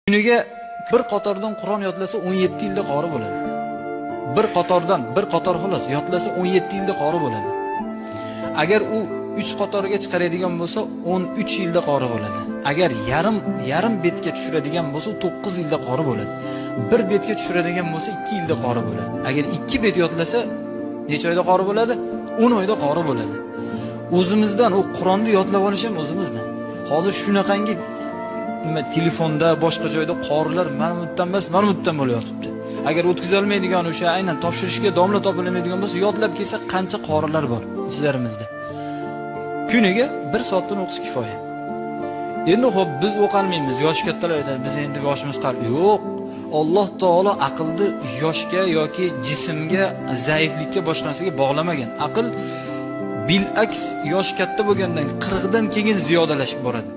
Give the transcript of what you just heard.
Kuniga bir qatordan Qur'on yodlasa 17 yilda qori bo'ladi. Bir qator xolos yodlasa 17 yilda qori bo'ladi. Agar u 3 qatorga chiqaradigan bo'lsa 13 yilda qori bo'ladi. Agar yarim betga tushiradigan bo'lsa 9 yilda qori bo'ladi. Bir betga tushiradigan bo'lsa 2 yilda qori bo'ladi. Agar 2 bet yodlasa necha oyda qori bo'ladi? 10 oyda qori bo'ladi. O'zimizdan o Qur'onni yodlab olish ham o'zimizdan. Hozir shunaqangi telefonda boshqa joyda qorilar marmutdan bo'layotibdi. Agar o'tkazolmaydigan o'sha aynan topshirishga domla topilmaydigan bo'lsa, yodlab kelsa qancha qorilar bor sizlarimizda. Kuniga 1 soatdan o'qish kifoya. Endi xo'p, biz o'qolmaymiz, yosh kattalar aytadi, biz endi yoshimiz qal. Yo'q. Alloh taolo aqlni yoshga yoki jismga, zaiflikka boshqa narsaga bog'lamagan. Aql bilaks yosh katta bo'lgandan 40 dan keyin ziyodalashib boradi.